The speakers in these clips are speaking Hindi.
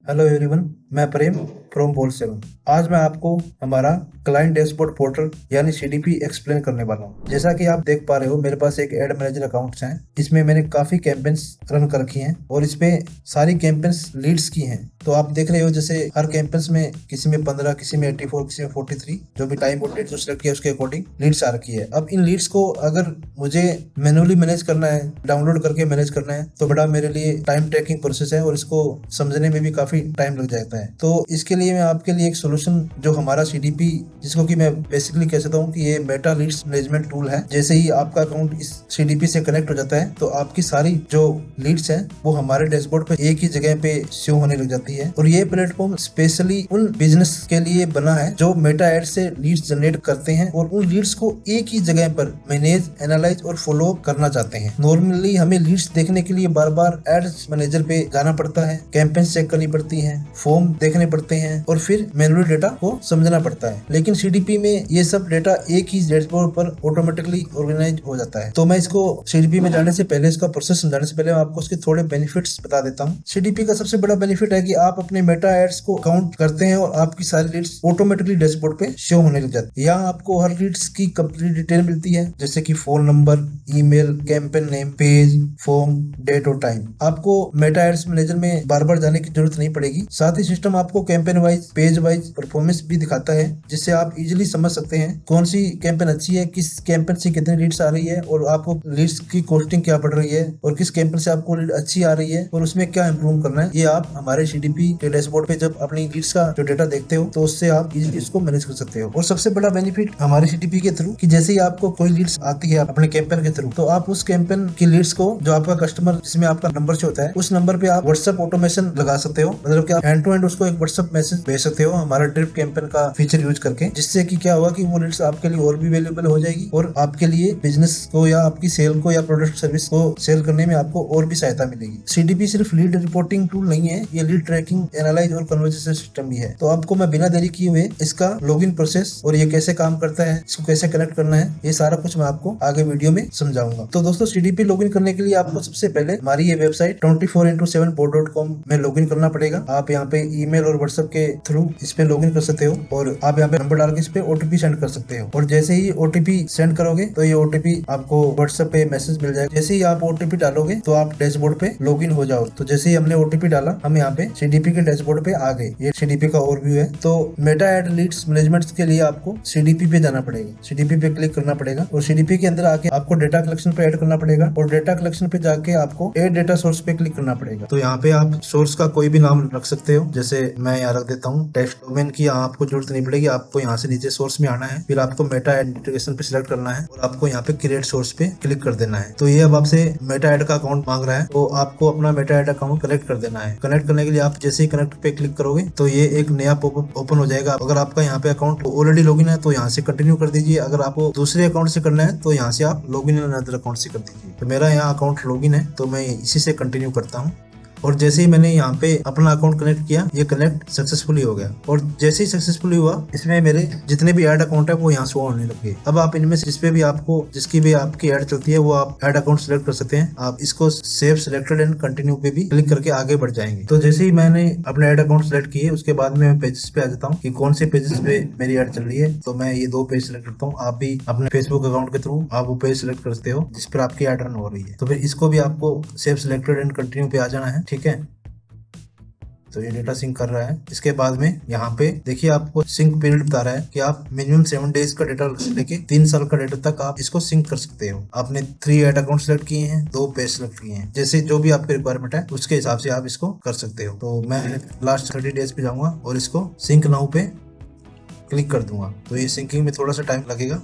हेलो एवरीवन, मैं प्रेम फ्रॉम बोल 7। आज मैं आपको हमारा क्लाइंट डैशबोर्ड पोर्टल यानी सीडीपी एक्सप्लेन करने वाला हूँ। जैसा कि आप देख पा रहे हो, मेरे पास एक एड मैनेजर अकाउंट्स हैं। इसमें मैंने काफी कैंपेन्स रन कर रखी हैं और इसमें सारी कैंपेन्स लीड्स की हैं। तो आप देख रहे हो, जैसे हर कैंपेन्स में किसी में 15, किसी में 84, किसी में 43, जो भी टाइम और डेट जो सिलेक्ट किया उसके अकॉर्डिंग लीड्स आ रखी है। अब इन लीड्स को अगर मुझे मैनुअली मैनेज करना है, डाउनलोड करके मैनेज करना है, तो बड़ा मेरे लिए टाइम टेकिंग प्रोसेस है और इसको समझने में भी काफी टाइम लग जाता है। तो इसके लिए मैं आपके लिए एक सोल्यूशन, जो हमारा सीडीपी, जिसको कि मैं बेसिकली कह सकता हूँ कि ये मेटा लीड्स मैनेजमेंट टूल है। जैसे ही आपका अकाउंट इस सीडीपी से कनेक्ट हो जाता है तो आपकी सारी जो लीड्स हैं वो हमारे डैशबोर्ड पे एक ही जगह पे शो होने लग जाती है। और ये प्लेटफॉर्म स्पेशली उन बिजनेस के लिए बना है जो मेटा एड से लीड्स जनरेट करते हैं और उन लीड्स को एक ही जगह पर मैनेज, एनालाइज और फॉलो करना चाहते हैं। नॉर्मली हमें लीड्स देखने के लिए बार बार एड्स मैनेजर पे जाना पड़ता है, कैंपेन चेक करनी पड़ती है, फॉर्म देखने पड़ते हैं और फिर मैनुअल डेटा को समझना पड़ता है। लेकिन सीडीपी में ये सब डेटा एक ही डैशबोर्ड पर ऑटोमेटिकली ऑर्गेनाइज हो जाता है। तो मैं इसको सीडीपी में जाने से पहले, इसका प्रोसेस समझाने से पहले मैं आपको इसके थोड़े बेनिफिट्स बता देता हूँ। सीडीपी का सबसे बड़ा बेनिफिट है कि आप अपने मेटा एड्स को काउंट करते हैं और आपकी सारी लीड्स ऑटोमेटिकली डैशबोर्ड पे शो होने लग जाती है। यहाँ आपको हर लीड्स की कंप्लीट डिटेल मिलती है, जैसे कि phone number, email, campaign name, page, form, date और टाइम। आपको मेटा एड्स मैनेजर में बार बार जाने की जरूरत नहीं पड़ेगी। साथ ही सिस्टम आपको campaign wise, page wise performance भी दिखाता है, जिससे आप इजीली समझ सकते हैं कौन सी कैंपेन अच्छी है, किस कैंपेन से कितनी लीड्स आ रही है और आपको लीड्स की कॉस्टिंग क्या पड़ रही है और किस कैंपेन से आपको लीड अच्छी आ रही है और उसमें क्या इंप्रूव करना है। ये आप हमारे सीडीपी के डैशबोर्ड पे जब अपनी लीड्स का जो डेटा देखते हो तो उससे आप इजीली इसको मैनेज कर सकते हो। और सबसे बड़ा बेनिफिट हमारे सीडीपी के थ्रू कि जैसे ही आपको कोई लीड्स आती है अपने कैंपेन के थ्रू, तो आप उस कैंपेन की लीड्स को, जो आपका कस्टमर जिसमें आपका नंबर से होता है, उस नंबर पे आप व्हाट्सएप ऑटोमेशन लगा सकते हो। मतलब कि आप हैंड टू हैंड उसको एक व्हाट्सएप मैसेज भेज सकते हो हमारा ड्रिप कैंपेन का फीचर यूज करके, जिससे कि क्या हुआ कि वो लीड्स आपके लिए और भी वैल्यूएबल हो जाएगी और आपके लिए बिजनेस को या आपकी सेल को या प्रोडक्ट सर्विस को सेल करने में आपको और भी सहायता मिलेगी। सीडीपी सिर्फ लीड रिपोर्टिंग टूल नहीं है, ये लीड ट्रैकिंग, एनालाइज और कन्वर्सेशन सिस्टम भी है। तो आपको मैं बिना देरी किए हुए इसका लॉगिन प्रोसेस और ये कैसे काम करता है, इसको कैसे कनेक्ट करना है, ये सारा कुछ मैं आपको आगे वीडियो में समझाऊंगा। तो दोस्तों, सीडीपी लॉगिन करने के लिए आपको सबसे पहले हमारी ये वेबसाइट 24x7board.com में लॉगिन करना पड़ेगा। आप यहाँ पे ईमेल और व्हाट्सएप के थ्रू इस पे लॉगिन कर सकते हो और आप यहाँ पे नंबर डाल के इस पे ओटीपी सेंड कर सकते हो। और जैसे ही ओटीपी सेंड करोगे तो ये ओटीपी आपको व्हाट्सएप पे मैसेज मिल जाएगा। जैसे ही आप ओटीपी डालोगे तो आप डैशबोर्ड पे लॉगिन हो जाओ। तो जैसे ही हमने ओटीपी डाला, हम यहाँ पे सीडीपी के डैशबोर्ड पे आ गए। ये सीडीपी का ओवरव्यू है। तो मेटा एड लीड्स मैनेजमेंट के लिए आपको सीडीपी पे जाना पड़ेगा, सीडीपी पे क्लिक करना पड़ेगा और सीडीपी के अंदर आके आपको डेटा कलेक्शन पे ऐड करना पड़ेगा और डेटा कलेक्शन पे जाके आपको ऐड डेटा सोर्स पे क्लिक करना पड़ेगा। तो यहाँ पे आप सोर्स का कोई भी नाम रख सकते हो, जैसे मैं यहाँ रख देता हूँ टेस्ट डोमेन की। यहाँ आपको जरूरत नहीं पड़ेगी, आपको यहाँ से नीचे सोर्स में आना है, फिर आपको मेटा एड इंटीग्रेशन पे सिलेक्ट करना है और आपको यहाँ पे क्रिएट सोर्स पे क्लिक कर देना है। तो ये अब आपसे मेटा एड का अकाउंट मांग रहा है, तो आपको अपना मेटा एड अकाउंट कनेक्ट कर देना है। कनेक्ट करने के लिए आप जैसे ही कनेक्ट पे क्लिक करोगे तो ये एक नया पॉपअप ओपन हो जाएगा। अगर आपका यहाँ पे अकाउंट ऑलरेडी लॉगिन है तो यहाँ से कंटिन्यू कर दीजिए। अगर आपको दूसरे अकाउंट से करना है तो यहाँ से आप लॉगिन इन अनदर अकाउंट से कर दीजिए। तो मेरा यहाँ अकाउंट लॉगिन है तो मैं इसी से कंटिन्यू करता हूँ। और जैसे ही मैंने यहाँ पे अपना अकाउंट कनेक्ट किया, ये कनेक्ट सक्सेसफुली हो गया। और जैसे ही सक्सेसफुली हुआ, इसमें मेरे जितने भी ऐड अकाउंट है वो यहाँ शो होने लगे। अब आप इनमें से जिसपे भी आपको, जिसकी भी आपकी ऐड चलती है, वो आप ऐड अकाउंट सिलेक्ट कर सकते हैं। आप इसको सेव सिलेक्टेड एंड कंटिन्यू पे भी क्लिक करके आगे बढ़ जाएंगे। तो जैसे ही मैंने अपने ऐड अकाउंट सिलेक्ट किए, उसके बाद में मैं पेजेस पे आ जाता हूँ कि कौन से पेजेस पे मेरी ऐड चल रही है। तो मैं ये 2 पेज सिलेक्ट करता हूँ। आप भी अपने फेसबुक अकाउंट के थ्रू आप वो पेज सिलेक्ट करते हो जिस पर आपकी ऐड रन हो रही है। तो फिर इसको भी आपको सेव सिलेक्टेड एंड कंटिन्यू पे आ जाना है, ठीक है। तो ये डेटा सिंक कर रहा है। इसके बाद में यहाँ पे देखिए आपको सिंक पीरियड बता रहा है कि आप मिनिमम 7 डेज का डेटा लेके 3 साल का डेटा तक आप इसको सिंक कर सकते हो। आपने 3 ऐड अकाउंट सेलेक्ट किए हैं, 2 पेज सेलेक्ट किए हैं, जैसे जो भी आपकी रिक्वायरमेंट है उसके हिसाब से आप इसको कर सकते हो। तो मैं लास्ट 30 डेज पे जाऊंगा और इसको सिंक नाउ पे क्लिक कर दूंगा। तो ये सिंकिंग में थोड़ा सा टाइम लगेगा।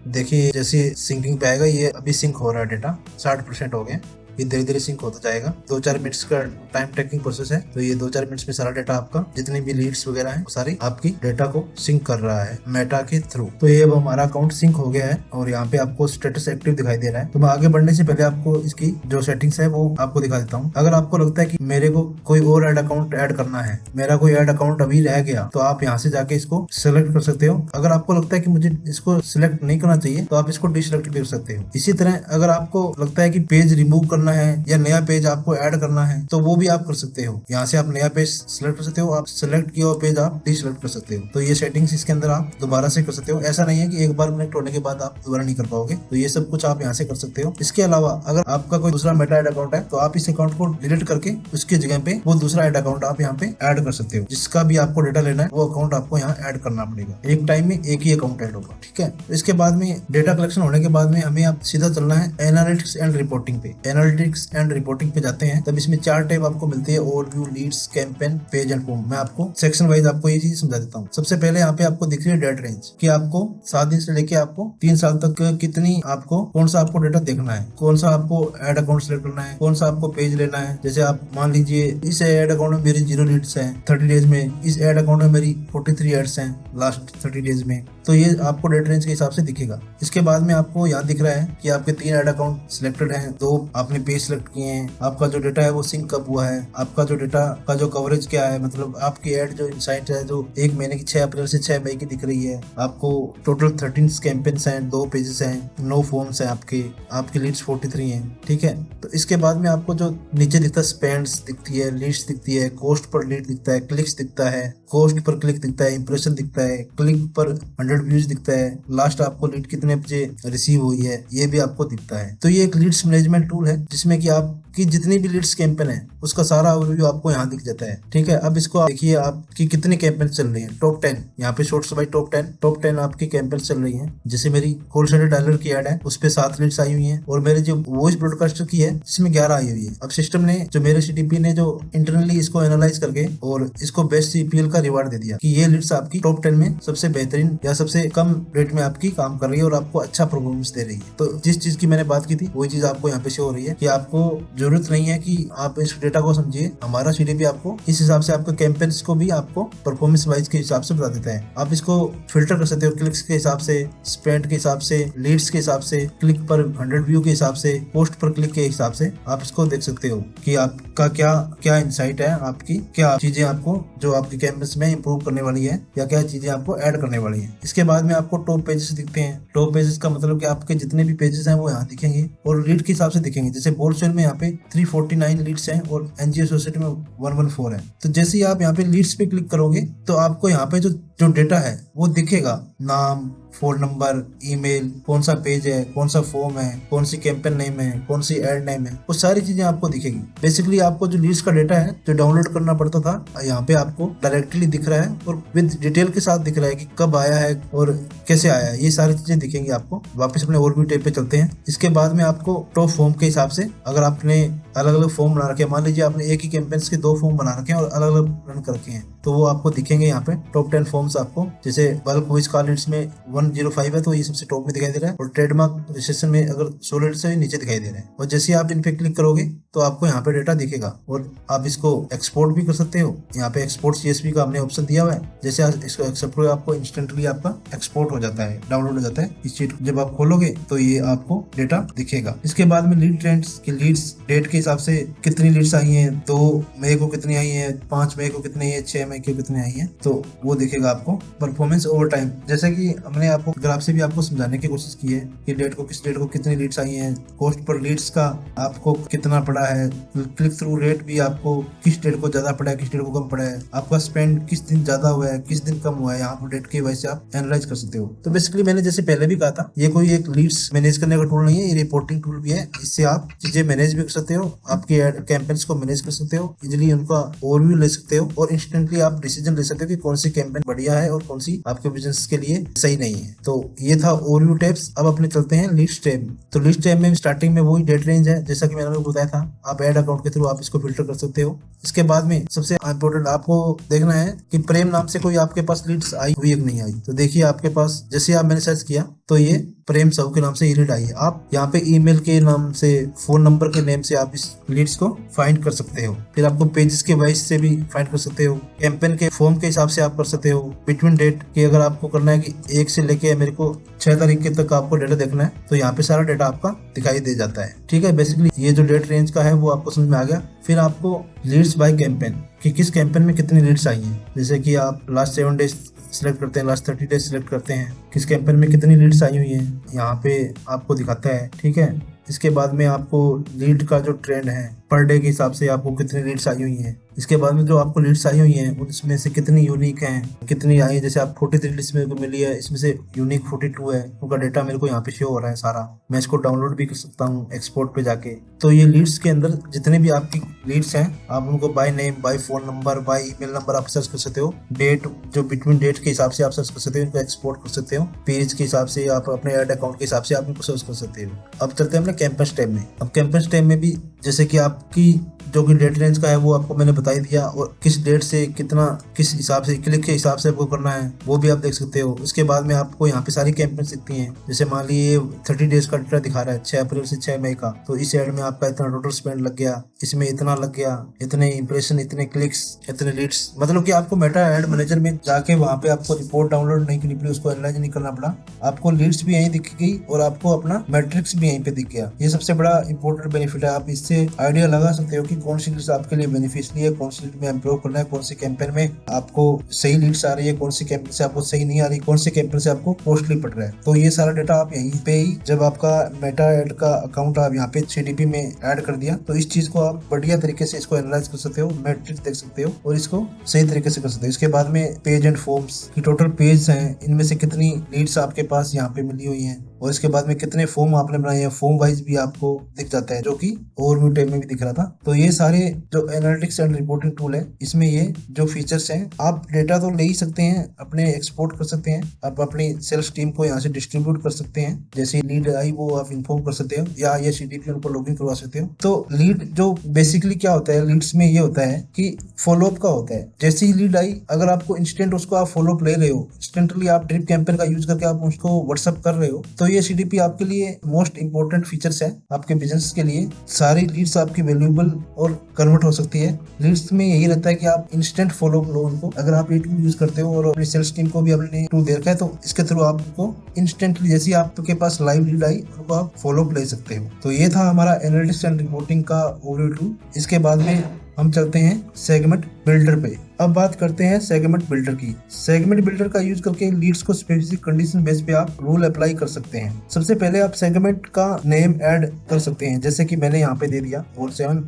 देखिए जैसे सिंकिंग पे आएगा, ये अभी सिंक हो रहा है, डेटा 60% हो गया। ये धीरे धीरे सिंक होता जाएगा। 2-4 मिनट्स का टाइम टेकिंग प्रोसेस है। तो ये 2-4 मिनट्स में सारा डेटा आपका, जितनी भी लीड्स वगैरह है, सारी आपकी डेटा को सिंक कर रहा है मेटा के थ्रू। तो ये अब हमारा अकाउंट सिंक हो गया है और यहाँ पे आपको स्टेटस एक्टिव दिखाई दे रहा है। तो मैं आगे बढ़ने से पहले आपको इसकी जो सेटिंग्स है वो आपको दिखा देता हूँ। अगर आपको लगता है कि मेरे को कोई और ऐड अकाउंट ऐड करना है, मेरा कोई ऐड अकाउंट अभी रह गया, तो आप यहाँ से जाके इसको सिलेक्ट कर सकते हो। अगर आपको लगता है कि मुझे इसको सिलेक्ट नहीं करना चाहिए तो आप इसको डिसलेक्ट भी कर सकते हो। इसी तरह अगर आपको लगता है कि पेज रिमूव करना करना है या नया पेज आपको ऐड करना है तो वो भी आप कर सकते हो। यहाँ से आप नया पेज सिलेक्ट कर सकते हो, आप सिलेक्ट किया हुआ पेज आप डिसलेक्ट कर सकते हो। तो ये सेटिंग्स इसके अंदर आप दोबारा से कर सकते हो। ऐसा नहीं है कि एक बार कनेक्ट होने के बाद आप दोबारा नहीं कर पाओगे। तो ये सब कुछ आप यहाँ से कर सकते हो। इसके अलावा अगर आपका कोई दूसरा मेटा ऐड अकाउंट है तो आप इस अकाउंट को डिलीट करके उसकी जगह पे वो दूसरा ऐड अकाउंट आप यहाँ पे ऐड कर सकते हो। जिसका भी आपको डेटा लेना है वो अकाउंट आपको यहाँ ऐड करना पड़ेगा। एक टाइम में एक ही अकाउंट ऐड होगा, ठीक है। इसके बाद में डेटा कलेक्शन होने के बाद में हमें आप सीधा चलना है एनालिटिक्स एंड रिपोर्टिंग पे। एनालिटिक्स एंड रिपोर्टिंग पे जाते हैं तब इसमें 4 टैब आपको मिलती है, overview, leads, campaign, page and form. मैं आपको सेक्शन वाइज आपको ये चीज समझा देता हूँ। सबसे पहले यहाँ पे आपको दिख रही है डेट रेंज कि आपको 7 दिन से लेके आपको 3 साल तक कितनी आपको कौन सा आपको डेटा देखना है, कौन सा आपको एड अकाउंट सेलेक्ट करना है, कौन सा आपको पेज लेना है। जैसे आप मान लीजिए इस एड अकाउंट में मेरी 0 लीड्स है 30 डेज में, इस एड अकाउंट में मेरी 43 एड्स हैं लास्ट 30 डेज में। तो ये आपको डेट रेंज के हिसाब से दिखेगा। इसके बाद में आपको यहाँ दिख रहा है कि आपके 3 एड अकाउंट सिलेक्टेड हैं, 2 आपने पेज सिलेक्ट किए हैं, आपका जो डेटा है वो सिंक कब हुआ है, आपका जो डेटा का जो कवरेज क्या है, मतलब आपकी एड जो इनसाइट है जो 1 महीने की 6 अप्रैल से 6 मई की दिख रही है। आपको टोटल 13 कैंपेन्स हैं, 2 पेजेस हैं, 9 फॉर्म्स हैं, आपकी लीड्स 43 हैं, ठीक है। तो इसके बाद में आपको जो नीचे दिखता है स्पेंड्स दिखती है, लीड्स दिखती है, कॉस्ट पर लीड दिखता है, क्लिक्स दिखता है, कॉस्ट पर क्लिक दिखता है, इंप्रेशन दिखता है, क्लिक पर 100 व्यूज दिखता है, लास्ट आपको लीड कितने बजे रिसीव हुई है ये भी आपको दिखता है। तो ये एक लीड्स मैनेजमेंट टूल है जिसमें कि आपकी जितनी भी लीड्स कैंपेन है उसका सारा ओवरव्यू आपको यहाँ दिख जाता है, ठीक है। अब इसको देखिए आपकी कितनी कैंपेन चल रही है। टॉप 10 यहाँ पे शॉर्ट्स बाय टॉप 10 आपकी कैंपेन चल रही है। जैसे मेरी कॉल सेंटर डायलर की एड है उस पे 7 लीड्स आई हुई है और मेरे जो वॉइस ब्रॉडकास्टर की है जिसमें 11 आई हुई है। अब सिस्टम ने जो मेरे CDP ने जो इंटरनली इसको एनालाइज करके और इसको बेस्ट CPL का रिवार्ड दे दिया कि ये लीड्स आपकी टॉप 10 में सबसे बेहतरीन या सबसे कम रेट में आपकी काम कर रही है और आपको अच्छा परफॉर्मेंस दे रही है। तो जिस चीज की मैंने बात की थी वही चीज आपको यहाँ पे शो हो रही है कि आपको जरूरत नहीं है कि आप इस डेटा को समझिए। हमारा CDP आपको इस हिसाब से आपके कैंपेन्स को भी आपको परफॉर्मेंस वाइज के हिसाब से बता देता है। आप इसको फिल्टर कर सकते हो क्लिक्स के हिसाब से, स्पेंड के हिसाब से, लीड्स के हिसाब से, क्लिक पर 100 व्यू के हिसाब से, पोस्ट पर क्लिक के हिसाब से आप इसको देख सकते हो कि आपका क्या इनसाइट है, आपकी क्या चीजें आपको जो आपके कैंपेन्स में इंप्रूव करने वाली है या क्या चीजें आपको ऐड करने वाली है। इसके बाद में आपको टॉप पेजेस दिखते हैं। टॉप पेजेस का मतलब कि आपके जितने भी पेजेस हैं वो यहाँ दिखेंगे और लीड के हिसाब से दिखेंगे। जैसे बोलसेल में यहाँ पे 349 लीड्स हैं और NGO सोसाइटी में 114 है। तो जैसे ही आप यहाँ पे लीड्स पे क्लिक करोगे तो आपको यहाँ पे जो डेटा है वो दिखेगा, नाम, फोन नंबर, ईमेल, कौन सा पेज है, कौन सा फॉर्म है, कौन सी कैंपेन नेम है, कौन सी एड नेम है, वो सारी चीजें आपको दिखेगी। बेसिकली आपको जो लीड्स का डेटा है जो डाउनलोड करना पड़ता था यहाँ पे आपको डायरेक्टली दिख रहा है और विद डिटेल के साथ दिख रहा है कि कब आया है और कैसे आया है। ये सारी चीजें दिखेंगी आपको। वापस अपने ओवरव्यू टैब पे चलते हैं। इसके बाद में आपको टॉप फॉर्म के हिसाब से अगर आपने अलग अलग फॉर्म बना रखे हैं, मान लीजिए आपने एक ही कैंपेन्स के 2 फॉर्म बना रखे हैं और अलग अलग रन कर रखे हैं तो वो आपको दिखेंगे यहाँ पे टॉप 10 फॉर्म्स आपको। जैसे बल्क वॉइस कॉल लीड्स में 105 है तो ये सबसे टॉप में दिखाई दे रहा है और ट्रेडमार्क रजिस्ट्रेशन में अगर 16 लीड्स है नीचे दिखाई दे रहा है। और जैसे आप इन पे क्लिक करोगे तो आपको यहाँ पे डेटा दिखेगा और आप इसको एक्सपोर्ट भी कर सकते हो। यहाँ पे एक्सपोर्ट CSV का हमने ऑप्शन दिया हुआ है। जैसे आप इसको एक्सेप्ट करोगे आपको इंस्टेंटली आपका एक्सपोर्ट हो जाता है, डाउनलोड हो जाता है। इस चीज जब आप खोलोगे तो ये आपको डेटा दिखेगा। इसके बाद में लीड ट्रेंड्स की लीड्स डेट के हिसाब से कितनी लीड्स आई हैं, 2 मई को कितनी आई है, 5 मई को कितनी है, 6 मई को कितनी आई है, तो वो दिखेगा आपको। परफॉर्मेंस ओवर टाइम, जैसा कि हमने आपको ग्राफ से भी आपको समझाने की कोशिश की है कि किस डेट को कितनी लीड्स आई हैं, कॉस्ट पर लीड्स का आपको कितना पड़ा है, क्लिक थ्रू रेट भी आपको किस डेट को ज्यादा पड़ा है, किस डेट को कम पड़ा है, आपका स्पेंड किस दिन ज्यादा हुआ है, किस दिन कम हुआ है, यहाँ पर डेट की वजह से आप एनालाइज कर सकते हो। तो बेसिकली मैंने जैसे पहले भी कहा था ये कोई एक लीड्स मैनेज करने का टूल नहीं है, ये रिपोर्टिंग टूल भी है। इससे आप चीजें मैनेज भी कर सकते हो, आपके कैंपेन्स को मैनेज कर सकते हो, इजिली उनका ओवरव्यू ले सकते हो और इंस्टेंटली आप डिसीजन ले सकते हो कि कौन सी कैंपेन बढ़िया है और कौन सी आपके बिजनेस के लिए सही नहीं है। तो ये था ओवरव्यू टैब्स। अब अपने चलते हैं लीड्स टैब। तो लीड्स टैब में स्टार्टिंग में वही डेट रेंज है जैसा कि मैंने आपको बताया था। आप ऐड अकाउंट के थ्रू आप इसको फिल्टर कर सकते हो। इसके बाद में सबसे इंपॉर्टेंट आपको देखना है कि प्रेम नाम से कोई आपके पास लीड्स आई हुई है कि नहीं आई। तो देखिए आपके पास जैसे आप मैंने सर्च किया तो ये प्रेम साहू के नाम से ये लीड आई है। आप यहाँ पे ईमेल के नाम से, फोन नंबर के नेम से आप इस लीड्स को फाइंड कर सकते हो। फिर आपको पेजेस के वाइज से भी फाइंड कर सकते हो, कैंपेन के फॉर्म के हिसाब से आप कर सकते हो, बिटवीन डेट की अगर आपको करना है कि 1 से लेके मेरे को 6 तारीख के तक आपको डेटा देखना है तो यहाँ पे सारा डेटा आपका दिखाई दे जाता है। ठीक है, बेसिकली ये जो डेट रेंज का है वो आपको समझ में आ गया। फिर आपको लीड्स बाय कैंपेन कि किस कैंपेन में कितनी लीड्स आई हैं। जैसे कि आप लास्ट 7 डेज सिलेक्ट करते हैं, लास्ट 30 डेज सिलेक्ट करते हैं, किस कैंपेन में कितनी लीड्स आई हुई हैं यहाँ पे आपको दिखाता है। ठीक है, इसके बाद में आपको लीड का जो ट्रेंड है पर डे के हिसाब से आपको कितनी लीड्स आई हुई हैं, इसके बाद में जो आपको लीड्स आई हुई हैं उसमें से कितनी यूनिक हैं, कितनी आई, जैसे आप 43 लीड्स मेरे को मिली है, इसमें से यूनिक 42 है, उनका डेटा मेरे को यहाँ पे शो हो रहा है सारा। मैं इसको डाउनलोड भी कर सकता हूँ एक्सपोर्ट पे जाके। तो ये लीड्स के अंदर जितने भी आपकी लीड्स हैं आप उनको by name, by phone number, by email number आप सर्च कर सकते हो। डेट जो बिटवीन डेट के हिसाब से आप सर्च कर सकते हो, इनको एक्सपोर्ट कर सकते हो। पेज के हिसाब से आप अपने ऐड अकाउंट के हिसाब से आप इनको सर्च कर सकते हो। अब चलते हैं अपने कैंपस टैब में। अब कैंपस टैब में भी जैसे कि आपकी जो कि डेट रेंज का है वो आपको मैंने बता ही दिया, और किस डेट से कितना किस हिसाब से क्लिक के हिसाब से आपको करना है वो भी आप देख सकते हो। इसके बाद में आपको यहाँ पे सारी कैंपेन्स दिखती हैं। जैसे मान लीजिए 30 डेज का डेटा दिखा रहा है 6 अप्रैल से 6 मई का, तो इस एड में आपका इतना टोटल स्पेंड लग गया, इसमें इतना लग गया, इतने इंप्रेशन, इतने क्लिक्स, इतने लीड्स। मतलब कि आपको मेटा एड मैनेजर में जाके वहाँ पे आपको रिपोर्ट डाउनलोड नहीं करनी पड़ी, उसको एनालाइज नहीं करना पड़ा। आपको लीड्स भी यहीं दिख गई और आपको अपना मैट्रिक्स भी यहीं पे दिख गया। ये सबसे बड़ा इंपॉर्टेंट बेनिफिट है। आप इससे आइडिया लगा सकते हो कि कौन सी लीड्स आपके लिए बेनिफिशियली है, कौन सी लीड में इंप्रूव करना है, कौन सी कैंपेन में आपको सही लीड्स आ रही है, कौन सी कैंपेन से आपको सही नहीं आ रही, कौन सी कैंपेन से आपको कॉस्टली पड़ रहा है। तो ये सारा डेटा आप यहीं पे ही, जब आपका मेटा एड का अकाउंट आप यहाँ पे CDP में ऐड कर दिया, तो इस चीज को आप बढ़िया तरीके से इसको एनालाइज कर सकते हो, मैट्रिक्स देख सकते हो और इसको सही तरीके से कर सकते हो। इसके बाद में पेज एंड फॉर्म्स की टोटल पेज हैं, इनमें से कितनी लीड्स आपके पास यहाँ पे मिली हुई हैं, और इसके बाद में कितने फॉर्म आपने बनाए हैं, फॉर्म वाइज भी आपको दिख जाता है, जो कि ओवरव्यू टैब में भी दिख रहा था। तो ये सारे जो एनालिटिक्स एंड रिपोर्टिंग टूल है, इसमें ये जो फीचर्स हैं, आप डेटा तो ले ही सकते हैं, अपने एक्सपोर्ट कर सकते हैं, आप अपनी सेल्स टीम को यहाँ से डिस्ट्रीब्यूट कर सकते हैं, जैसे लीड आई वो आप इन्फॉर्म कर सकते हो, या ये CDP उनको लॉगिन करवा सकते हो। तो लीड जो बेसिकली क्या होता है, लीड्स में ये होता है कि फॉलोअप का होता है। जैसे ही लीड आई, अगर आपको इंस्टेंट उसको आप फॉलोअप ले रहे हो, इंस्टेंटली आप ड्रिप कैंपेन का यूज करके आप उसको व्हाट्सअप कर रहे हो, तो ये CDP आपके लिए मोस्ट इंपोर्टेंट फीचर्स है आपके बिजनेस के लिए। सारी लीड्स आपकी वैल्यूएबल और कन्वर्ट हो सकती है। लीड्स में यही रहता है कि आप इंस्टेंट फॉलो लो उनको। अगर आप ये टूल यूज करते हो और अपनी सेल्स टीम को भी आपने टूल दे रखा है, तो इसके थ्रू आपको इंस्टेंटली जैसे आपके पास लाइव लीड आई उनको आप फॉलो ले सकते हो। तो ये था हमारा एनालिटिक्स एंड रिपोर्टिंग का ओवरव्यू टूल। इसके बाद में हम चलते हैं सेगमेंट बिल्डर पे। अब बात करते हैं सेगमेंट बिल्डर की। सेगमेंट बिल्डर का यूज करके लीड्स को स्पेसिफिक कंडीशन बेस पे आप रूल अप्लाई कर सकते हैं। सबसे पहले आप सेगमेंट का नेम ऐड कर सकते हैं, जैसे कि मैंने यहाँ पे दे दिया होलसेल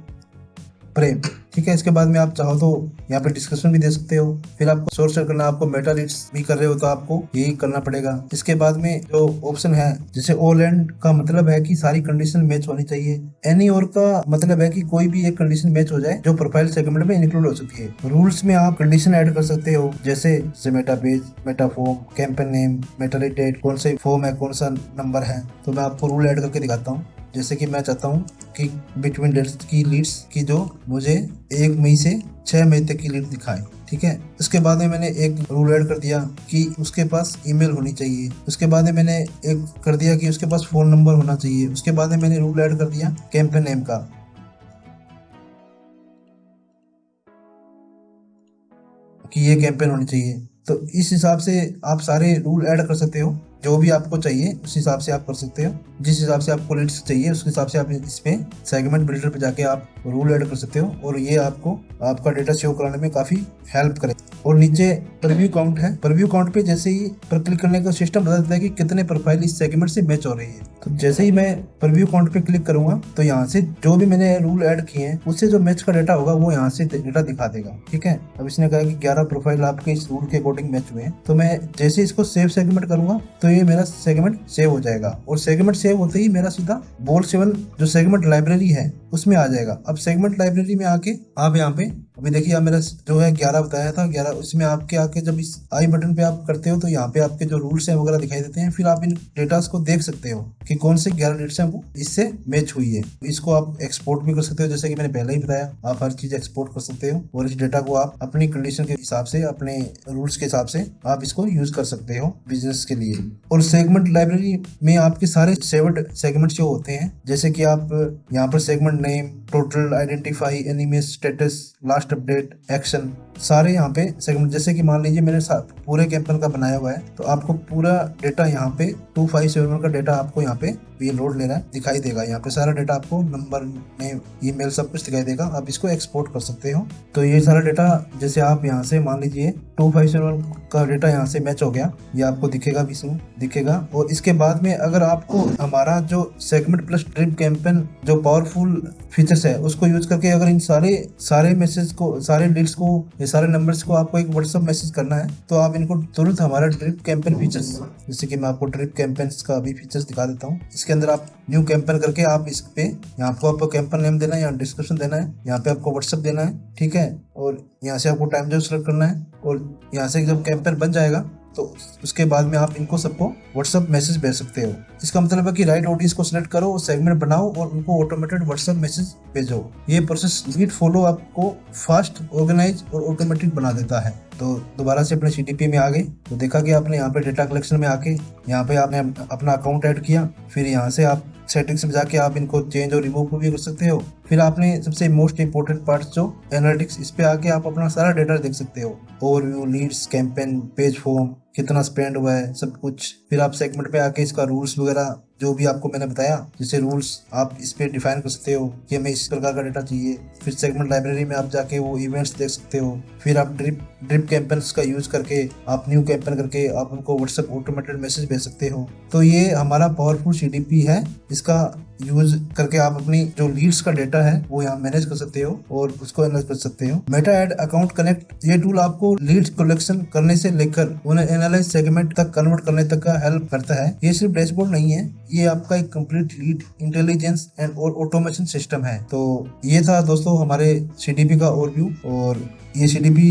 प्रेम, ठीक है। इसके बाद में आप चाहो तो यहाँ पे डिस्कशन भी दे सकते हो। फिर आपको सोर्स करना, आपको मेटा लीड्स भी कर रहे हो तो आपको यही करना पड़ेगा। इसके बाद में जो ऑप्शन है, जैसे ऑल एंड का मतलब है कि सारी कंडीशन मैच होनी चाहिए। एनी और का मतलब है कि कोई भी एक कंडीशन मैच हो जाए जो प्रोफाइल सेगमेंट में इंक्लूड हो सकती है। रूल्स में आप कंडीशन ऐड कर सकते हो, जैसे Meta page, Meta form, campaign name, Meta date, कौन सा फॉर्म है, कौन सा नंबर है। तो मैं आपको रूल ऐड करके दिखाता हूँ। जैसे कि मैं चाहता हूँ कि बिटवीन डेट्स की लीड्स की जो मुझे 1 मई से 6 मई तक की लीड दिखाए, ठीक है। उसके बाद में मैंने एक रूल ऐड कर दिया कि उसके पास ईमेल होनी चाहिए। उसके बाद में मैंने एक कर दिया कि उसके पास फोन नंबर होना चाहिए। उसके बाद में मैंने रूल ऐड कर दिया कैंपेन नेम का, कि ये कैंपेन होनी चाहिए। तो इस हिसाब से आप सारे रूल ऐड कर सकते हो, जो भी आपको चाहिए उस हिसाब से आप कर सकते हो। जिस हिसाब से आपको लीड्स चाहिए उस हिसाब से आप इसमें सेगमेंट बिल्डर पे जाके आप रूल ऐड कर सकते हो, और ये आपको आपका डेटा शो कराने में काफी हेल्प करे। और नीचे प्रीव्यू काउंट है, प्रीव्यू काउंट पे जैसे ही पर क्लिक करने का सिस्टम बता देता है कि कितने प्रोफाइल इस सेगमेंट से मैच हो रही है। तो जैसे ही मैं प्रीव्यू काउंट पे क्लिक करूंगा तो यहाँ से जो भी मैंने रूल ऐड किए हैं उससे जो मैच का डेटा होगा वो यहाँ से डेटा दिखा देगा, ठीक है। अब इसने कहा कि 11 प्रोफाइल आपके इस रूल के अकॉर्डिंग मैच हुए हैं। तो मैं जैसे इसको सेव सेगमेंट करूंगा तो ये मेरा सेगमेंट सेव हो जाएगा, और सेगमेंट सेव होते ही मेरा सीधा बोल7 जो सेगमेंट लाइब्रेरी है उसमें आ जाएगा। अब सेगमेंट लाइब्रेरी में आके आप यहाँ पे अभी देखिए, आप मेरा जो है 11 बताया था, 11 उसमें आपके आके जब इस आई बटन पे आप करते हो तो यहाँ पे आपके जो रूल्स हैं वगैरह दिखाई देते हैं। फिर आप इन डेटास को देख सकते हो कि कौन से 11 डेट्स हैं वो इससे मैच हुई है। इसको आप एक्सपोर्ट भी कर सकते हो, जैसे कि मैंने पहले ही बताया, आप हर चीज एक्सपोर्ट कर सकते हो और इस डेटा को आप अपनी कंडीशन के हिसाब से, अपने रूल्स के हिसाब से आप इसको यूज कर सकते हो बिजनेस के लिए। और सेगमेंट लाइब्रेरी में आपके सारे सेव्ड सेगमेंट जो होते हैं, जैसे कि आप यहाँ पर segment name, total, identify, anime, status, last update, action, सारे यहाँ पे सेगमेंट। जैसे कि मान लीजिए मैंने पूरे कैंपेन का बनाया हुआ है, तो आपको पूरा डेटा यहाँ पे 257 का डेटा आपको यहाँ पे ये लोड ले रहा है दिखाई देगा। यहाँ पे सारा डेटा आपको नंबर, नेम, ईमेल सब कुछ दिखाई देगा। आप इसको एक्सपोर्ट कर सकते हो। तो ये सारा डेटा जैसे आप यहाँ से मान लीजिए 257 का डेटा यहाँ से मैच हो गया, ये आपको दिखेगा भी, इसमें दिखेगा। और इसके बाद में अगर आपको हमारा जो सेगमेंट प्लस ड्रिप कैंपेन जो पावरफुल फीचर्स है उसको यूज करके अगर इन सारे मैसेज को, सारे लीड्स को, ये सारे नंबर्स को आपको एक व्हाट्सएप मैसेज करना है तो आप इनको तुरंत हमारा ड्रिप कैंपेन फीचर्स, जैसे कि मैं आपको ड्रिप कैंपेन्स का अभी फीचर्स दिखा देता हूँ। इसके अंदर आप न्यू कैंपेन करके आप इस पे यहाँ आपको कैंपेन नेम देना है, यहाँ डिस्क्रिप्शन देना है, यहाँ पे आपको व्हाट्सएप देना है, ठीक है। और यहाँ से आपको टाइम जोन सेलेक्ट करना है और यहाँ से जब कैंपेन बन जाएगा तो उसके बाद में आप इनको सबको व्हाट्सएप मैसेज भेज सकते हो। इसका मतलब है कि राइट ऑडियंस को सिलेक्ट करो और सेगमेंट बनाओ और उनको ऑटोमेटेड व्हाट्सएप मैसेज भेजो। ये प्रोसेस लीड फॉलो आपको फास्ट, ऑर्गेनाइज और ऑटोमेटिक बना देता है। तो दोबारा से अपने CDP में आ गए तो देखा कि आपने यहाँ पे डेटा कलेक्शन में आके यहाँ पे आपने अपना अकाउंट ऐड किया, फिर यहाँ से आप सेटिंग्स में जाके आप इनको चेंज और रिमूव भी कर सकते हो। फिर आपने सबसे मोस्ट इंपोर्टेंट पार्ट जो एनालिटिक्स, इस पे आके आप अपना सारा डेटा देख सकते हो, overview, leads, campaign, page form, कितना स्पेंड हुआ है, सब कुछ। फिर आप सेगमेंट पे आके इसका रूल्स वगैरह जो भी आपको मैंने बताया, जैसे रूल्स आप इस पे डिफाइन कर सकते हो कि हमें इस प्रकार का डेटा चाहिए। फिर सेगमेंट लाइब्रेरी में आप जाके वो इवेंट्स देख सकते हो। फिर आप ड्रिप कैंपेन्स का यूज करके आप न्यू कैंपेन करके आप उनको व्हाट्सएप ऑटोमेटेड मैसेज भेज सकते हो। तो ये हमारा पावरफुल CDP है। इसका यूज करके आप अपनी जो लीड्स का डेटा है वो यहाँ मैनेज कर सकते हो और उसको एनालाइज कर सकते हो। मेटा एड अकाउंट कनेक्ट, ये टूल आपको लीड्स कलेक्शन करने से लेकर उन्हें एनालाइज सेगमेंट तक कन्वर्ट करने तक का हेल्प करता है। ये सिर्फ डैशबोर्ड नहीं है, ये आपका एक कंप्लीट लीड इंटेलिजेंस एंड और ऑटोमेशन सिस्टम है। तो ये था दोस्तों हमारे CDP का ओवरव्यू। और ये CDP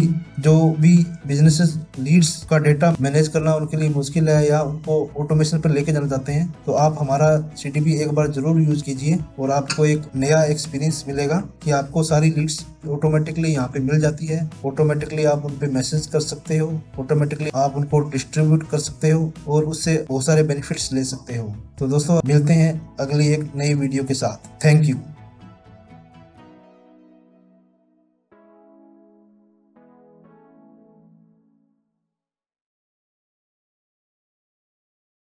जो भी बिजनेसेस लीड्स का डेटा मैनेज करना उनके लिए मुश्किल है या उनको ऑटोमेशन पर लेके जाना चाहते हैं तो आप हमारा CDP एक बार जरूर यूज कीजिए और आपको एक नया एक्सपीरियंस मिलेगा कि आपको सारी लीड्स ऑटोमेटिकली यहाँ पे मिल जाती है। ऑटोमेटिकली आप उन पे मैसेज कर सकते हो, ऑटोमेटिकली आप उनको डिस्ट्रीब्यूट कर सकते हो और उससे बहुत सारे बेनिफिट्स ले सकते हो। तो दोस्तों मिलते हैं अगली एक नई वीडियो के साथ। Thank you.